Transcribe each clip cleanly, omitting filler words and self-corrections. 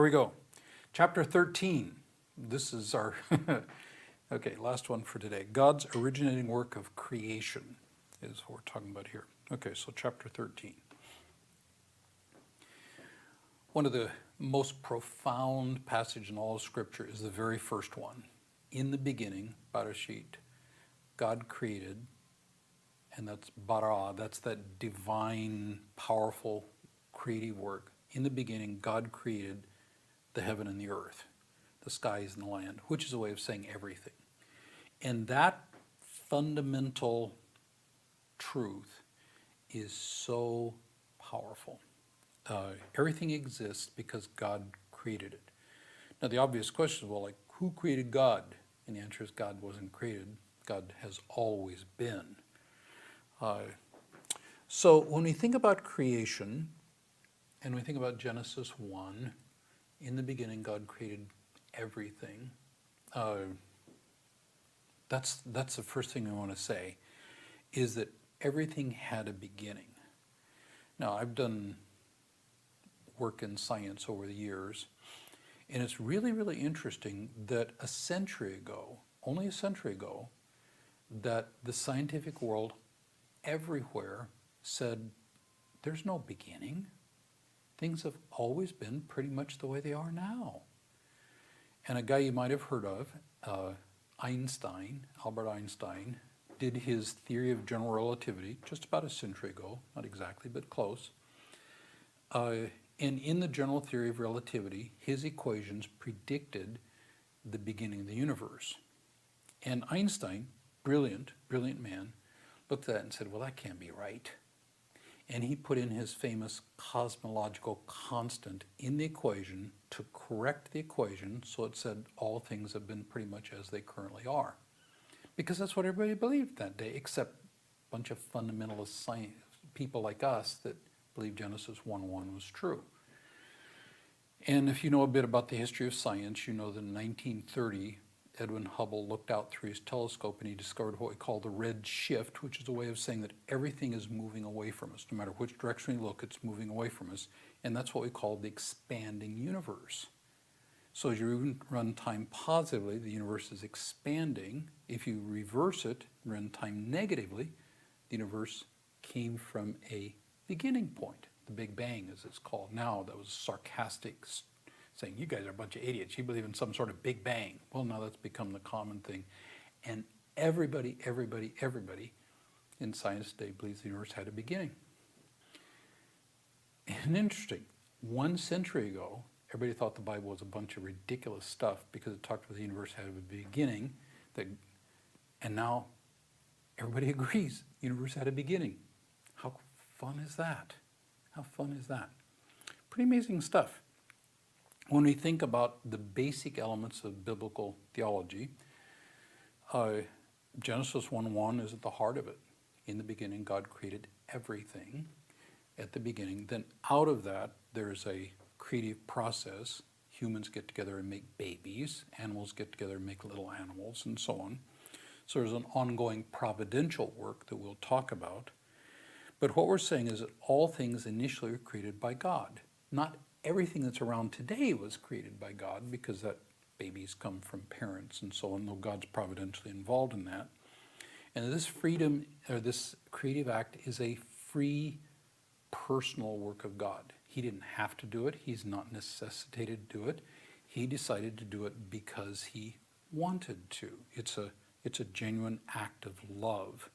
we go. Chapter 13. This is our, okay, last one for today. God's originating work of creation is what we're talking about here. Okay, so chapter 13. One of the most profound passages in all of Scripture is the very first one. In the beginning, Bereshit, God created, and that's bara, that's that divine, powerful, creative work. In the beginning, God created the heaven and the earth, the skies and the land, which is a way of saying everything. And that fundamental truth is so powerful. Everything exists because God created it. Now the obvious question is, well, like, who created God? And the answer is God wasn't created. God has always been. So when we think about creation, and we think about Genesis 1, in the beginning God created everything. That's the first thing I want to say, is that everything had a beginning. Now I've done work in science over the years, and it's really, really interesting that a century ago, only a century ago, that the scientific world everywhere said there's no beginning. Things have always been pretty much the way they are now. And a guy you might have heard of, Einstein, Albert Einstein, did his theory of general relativity just about a century ago, not exactly, but close. And in the general theory of relativity, his equations predicted the beginning of the universe. And Einstein, brilliant man, looked at that and said, well, that can't be right. And he put in his famous cosmological constant in the equation to correct the equation, so it said all things have been pretty much as they currently are. Because that's what everybody believed that day, except a bunch of fundamentalist science people like us that believed Genesis 1:1 was true. And if you know a bit about the history of science, you know that in 1930, Edwin Hubble looked out through his telescope and he discovered what we call the red shift, which is a way of saying that everything is moving away from us. No matter which direction we look, it's moving away from us. And that's what we call the expanding universe. So as you run time positively, the universe is expanding. If you reverse it, run time negatively, the universe came from a beginning point, the Big Bang as it's called. Now that was sarcastic, saying, you guys are a bunch of idiots, you believe in some sort of Big Bang. Well, now that's become the common thing. And everybody in science today believes the universe had a beginning. And interesting, 1 century ago, everybody thought the Bible was a bunch of ridiculous stuff because it talked about the universe had a beginning, and now everybody agrees the universe had a beginning. How fun is that? How fun is that? Pretty amazing stuff. When we think about the basic elements of biblical theology, Genesis 1:1 is at the heart of it. In the beginning, God created everything at the beginning. Then out of that, there's a creative process. Humans get together and make babies. Animals get together and make little animals, and so on. So there's an ongoing providential work that we'll talk about. But what we're saying is that all things initially were created by God. Not everything that's around today was created by God, because that babies come from parents and so on, though God's providentially involved in that. And this freedom, or this creative act, is a free, personal work of God. He didn't have to do it. He's not necessitated to do it. He decided to do it because he wanted to. It's a genuine act of love.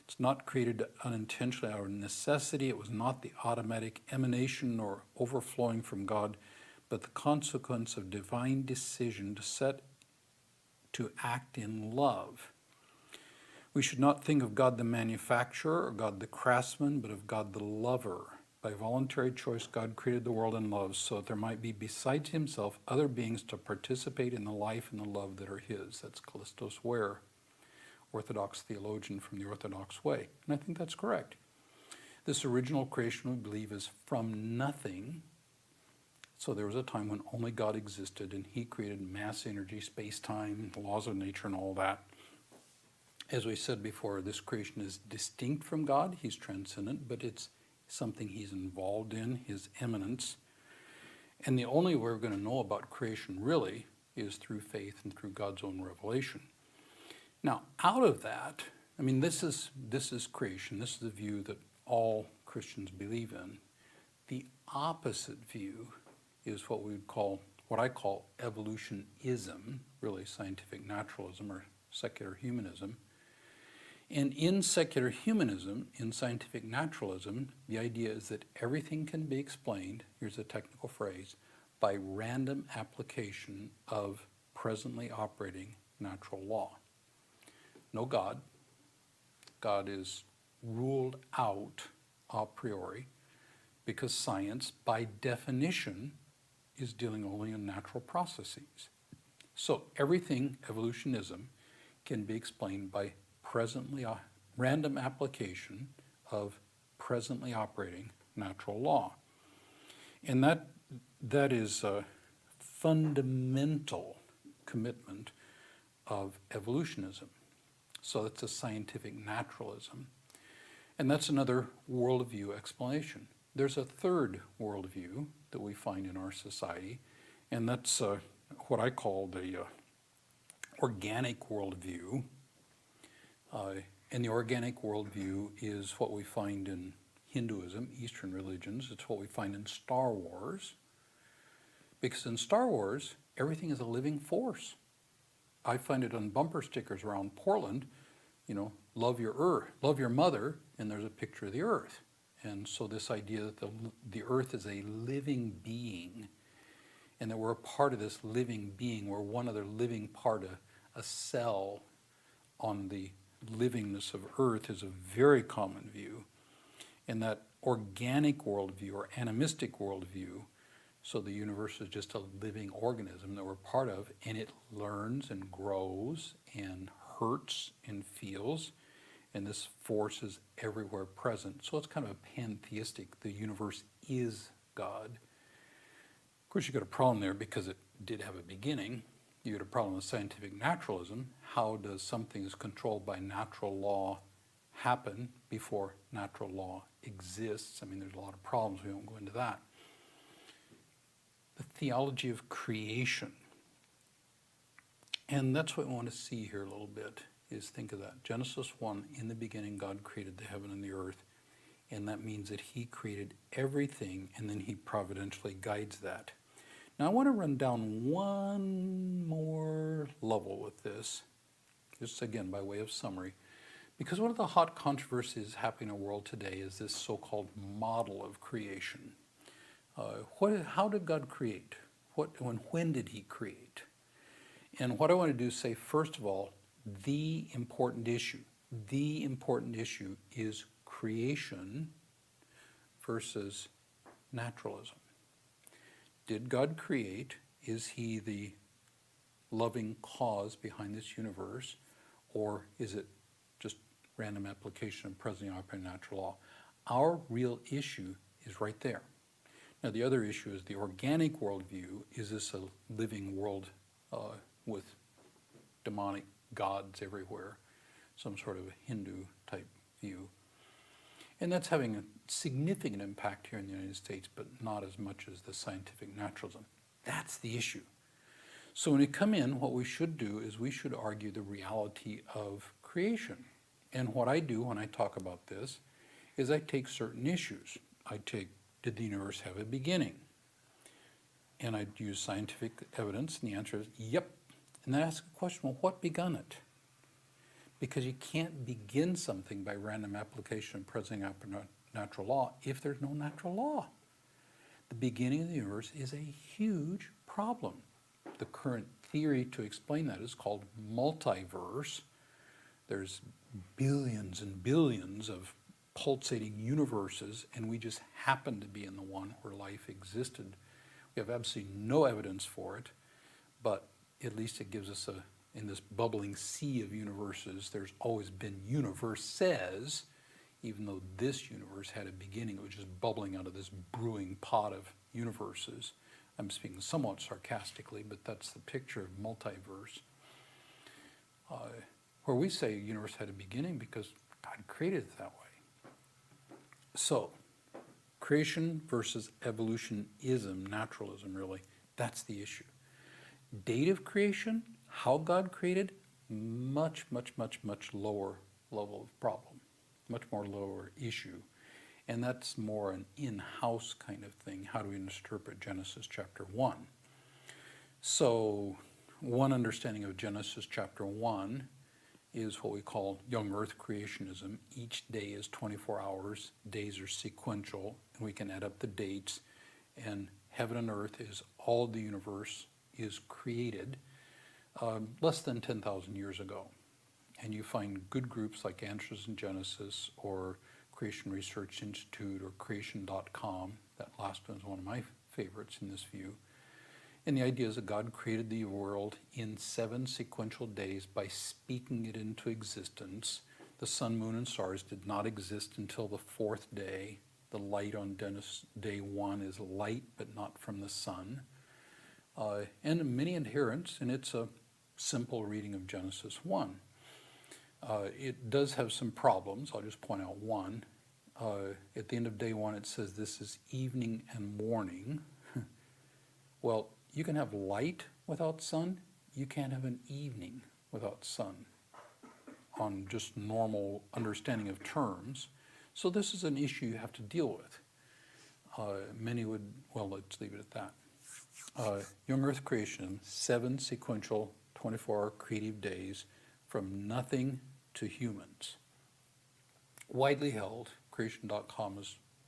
It's not created unintentionally out of necessity. It was not the automatic emanation or overflowing from God, but the consequence of divine decision to act in love. We should not think of God the manufacturer or God the craftsman, but of God the lover. By voluntary choice, God created the world in love so that there might be besides himself other beings to participate in the life and the love that are his. That's Callistos Ware, Orthodox theologian from the Orthodox way. And I think that's correct. This original creation, we believe, is from nothing. So there was a time when only God existed, and he created mass, energy, space-time, the laws of nature, and all that. As we said before, this creation is distinct from God. He's transcendent, but it's something he's involved in, his eminence. And the only way we're going to know about creation really is through faith and through God's own revelation. Now, out of that, I mean, this is creation. This is the view that all Christians believe in. The opposite view is what we would call, what I call evolutionism, really scientific naturalism or secular humanism. And in secular humanism, in scientific naturalism, the idea is that everything can be explained, here's a technical phrase, by random application of presently operating natural law. No God. God is ruled out a priori because science, by definition, is dealing only in natural processes. So everything, evolutionism, can be explained by random application of presently operating natural law. And that is a fundamental commitment of evolutionism. So it's a scientific naturalism. And that's another worldview explanation. There's a third worldview that we find in our society, and that's what I call the organic worldview. And the organic worldview is what we find in Hinduism, Eastern religions. It's what we find in Star Wars. Because in Star Wars, everything is a living force. I find it on bumper stickers around Portland, you know, love your earth, love your mother, and there's a picture of the earth. And so this idea that the earth is a living being, and that we're a part of this living being, we're one other living part, a cell on the livingness of earth, is a very common view. And that organic worldview or animistic worldview, so the universe is just a living organism that we're part of, and it learns and grows and hurts and feels, and this force is everywhere present. So it's kind of a pantheistic, the universe is God. Of course, you got a problem there because it did have a beginning. You got a problem with scientific naturalism. How does something that's controlled by natural law happen before natural law exists? I mean, there's a lot of problems. We won't go into that. The theology of creation. And that's what we want to see here a little bit, is think of that. Genesis 1, in the beginning God created the heaven and the earth. And that means that he created everything, and then he providentially guides that. Now I want to run down one more level with this, just again by way of summary, because one of the hot controversies happening in the world today is this so-called model of creation. How did God create? When did he create? And what I want to do is say, first of all, the important issue is creation versus naturalism. Did God create? Is he the loving cause behind this universe? Or is it just random application of presently operating natural law? Our real issue is right there. Now the other issue is the organic worldview. Is this a living world with demonic gods everywhere? Some sort of a Hindu type view. And that's having a significant impact here in the United States, but not as much as the scientific naturalism. That's the issue. So when we come in, what we should do is we should argue the reality of creation. And what I do when I talk about this is I take certain issues. I take, did the universe have a beginning? And I use scientific evidence, and the answer is, yep. And then I ask the question, well, what begun it? Because you can't begin something by random application of presently operating natural law if there's no natural law. The beginning of the universe is a huge problem. The current theory to explain that is called multiverse. There's billions and billions of pulsating universes, and we just happen to be in the one where life existed. We have absolutely no evidence for it, but at least it gives us in this bubbling sea of universes, there's always been universes, even though this universe had a beginning. It was just bubbling out of this brewing pot of universes. I'm speaking somewhat sarcastically, but that's the picture of multiverse. Where we say the universe had a beginning because God created it that way. So, creation versus evolutionism, naturalism really, that's the issue. Date of creation, how God created, much, much, much, much lower level of problem, much more lower issue. And that's more an in-house kind of thing. How do we interpret Genesis chapter 1? So one understanding of Genesis chapter 1 is what we call young earth creationism. Each day is 24 hours, days are sequential, and we can add up the dates, and heaven and earth is all the universe is created less than 10,000 years ago. And you find good groups like Answers in Genesis or Creation Research Institute or creation.com. That last one is one of my favorites in this view. And the idea is that God created the world in 7 sequential days by speaking it into existence. The sun, moon, and stars did not exist until the 4th day. The light on day 1 is light, but not from the sun. And many adherents, and it's a simple reading of Genesis 1. It does have some problems. I'll just point out one. At the end of day 1, it says this is evening and morning. Well, you can have light without sun. You can't have an evening without sun on just normal understanding of terms. So this is an issue you have to deal with. Many would, well, let's leave it at that. Young earth creation, 7 sequential 24-hour creative days from nothing to humans. Widely held, creation.com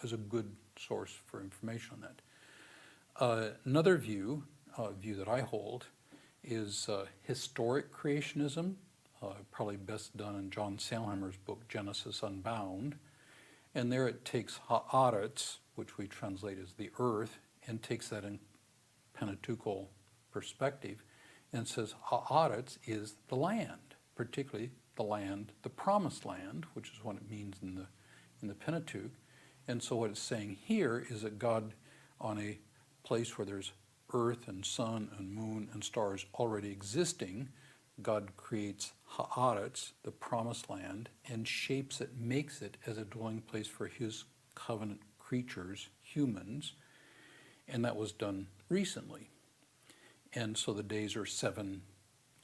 is a good source for information on that. Another view that I hold is historic creationism, probably best done in John Sailhamer's book, Genesis Unbound. And there it takes ha'aretz, which we translate as the earth, and takes that in Pentateuchal perspective, and says ha'aretz is the land, particularly the land, the promised land, which is what it means in the Pentateuch. And so what it's saying here is that God, on a place where there's earth and sun and moon and stars already existing, God creates ha'aretz, the promised land, and shapes it, makes it as a dwelling place for his covenant creatures, humans, and that was done recently. And so the days are 7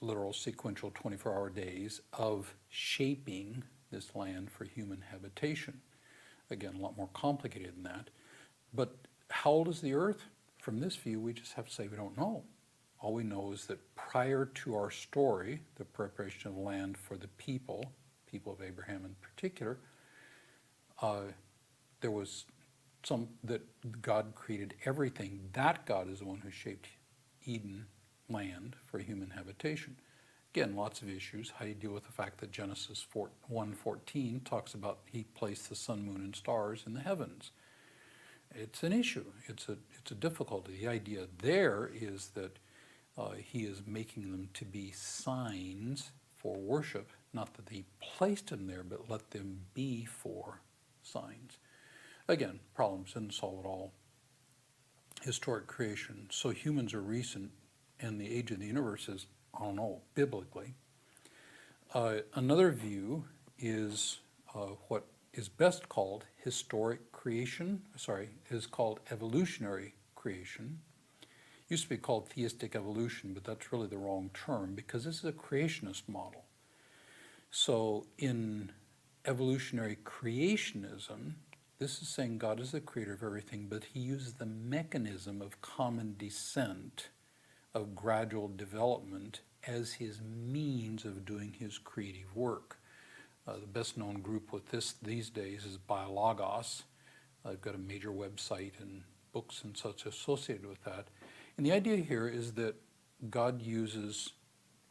literal sequential 24-hour days of shaping this land for human habitation. Again, a lot more complicated than that. But how old is the earth? From this view, we just have to say we don't know. All we know is that prior to our story, the preparation of land for the people of Abraham in particular, there was that God created everything. That God is the one who shaped Eden land for human habitation. Again, lots of issues. How do you deal with the fact that Genesis 1:14 talks about he placed the sun, moon, and stars in the heavens? It's an issue. It's a difficulty. The idea there is that he is making them to be signs for worship, not that he placed them there, but let them be for signs. Again, problems didn't solve it all. Historic creation. So humans are recent, and the age of the universe is, I don't know, biblically. Another view is what is best called historic creation, is called evolutionary creation. Used to be called theistic evolution, but that's really the wrong term because this is a creationist model. So in evolutionary creationism, this is saying God is the creator of everything, but he uses the mechanism of common descent, of gradual development, as his means of doing his creative work. The best known group with this these days is Biologos. I've got a major website and books and such associated with that. And the idea here is that God uses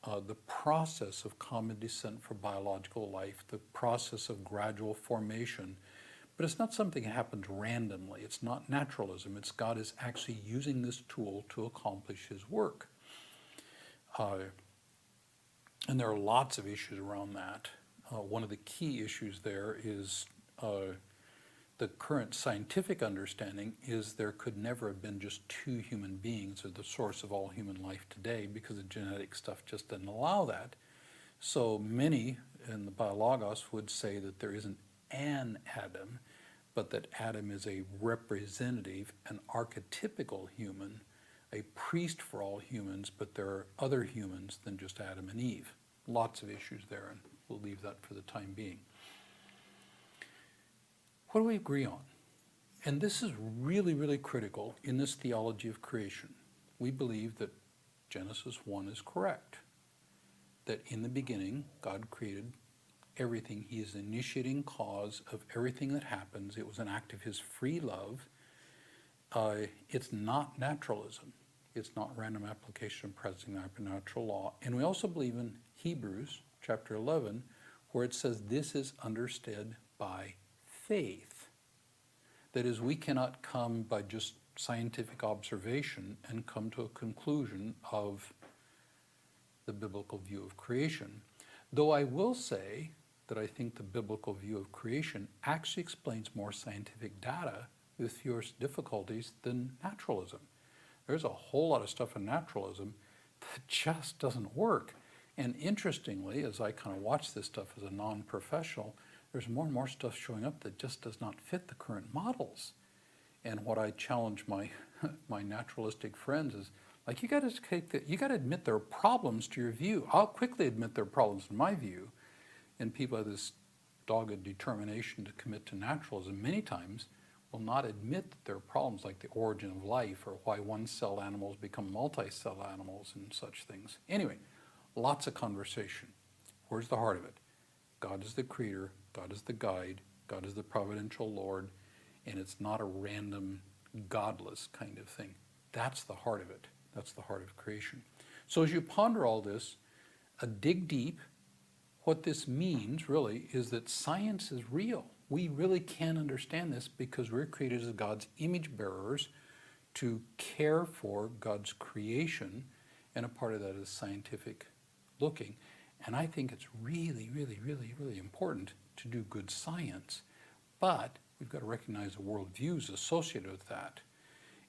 the process of common descent for biological life, the process of gradual formation, but it's not something that happens randomly. It's not naturalism. It's God is actually using this tool to accomplish his work. And there are lots of issues around that. One of the key issues there is the current scientific understanding is there could never have been just 2 human beings as the source of all human life today because the genetic stuff just doesn't allow that. So many in the Biologos would say that there isn't an Adam, but that Adam is a representative, an archetypical human, a priest for all humans, but there are other humans than just Adam and Eve. Lots of issues there, and we'll leave that for the time being. What do we agree on? And this is really, really critical in this theology of creation. We believe that Genesis 1 is correct, that in the beginning, God created everything. He is the initiating cause of everything that happens. It was an act of his free love. It's not naturalism. It's not random application of present natural law. And we also believe in Hebrews chapter 11, where it says this is understood by faith. That is, we cannot come by just scientific observation and come to a conclusion of the biblical view of creation. Though I will say that I think the biblical view of creation actually explains more scientific data with fewer difficulties than naturalism. There's a whole lot of stuff in naturalism that just doesn't work. And interestingly, as I kind of watch this stuff as a non-professional, there's more and more stuff showing up that just does not fit the current models. And what I challenge my naturalistic friends is, like, you got to admit there are problems to your view. I'll quickly admit there are problems in my view. And people have this dogged determination to commit to naturalism many times will not admit that there are problems like the origin of life or why one-cell animals become multi-cell animals and such things. Anyway, lots of conversation. Where's the heart of it? God is the creator, God is the guide, God is the providential Lord, and it's not a random, godless kind of thing. That's the heart of it. That's the heart of creation. So as you ponder all this, dig deep. What this means, really, is that science is real. We really can understand this because we're created as God's image bearers to care for God's creation, and a part of that is scientific looking. And I think it's really, really, really, really important to do good science, but we've got to recognize the worldviews associated with that.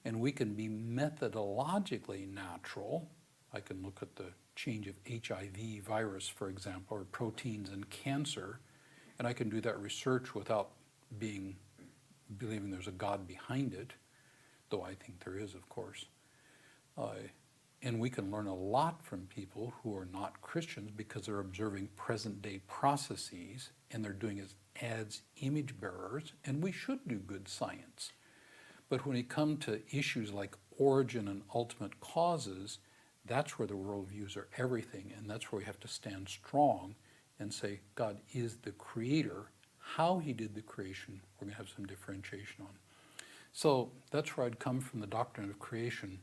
And we can be methodologically natural. I can look at the change of HIV virus, for example, or proteins in cancer, and I can do that research without believing there's a God behind it, though I think there is, of course. And we can learn a lot from people who are not Christians because they're observing present-day processes, and they're doing it as image bearers, and we should do good science. But when it comes to issues like origin and ultimate causes, that's where the worldviews are everything, and that's where we have to stand strong and say God is the creator. How he did the creation, we're going to have some differentiation on. So that's where I'd come from the doctrine of creation.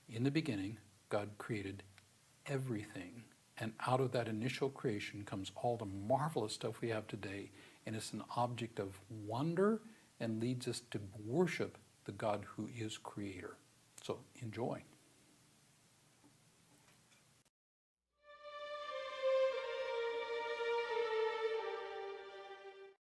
In the beginning, God created everything, and out of that initial creation comes all the marvelous stuff we have today, and it's an object of wonder and leads us to worship the God who is creator. So enjoy.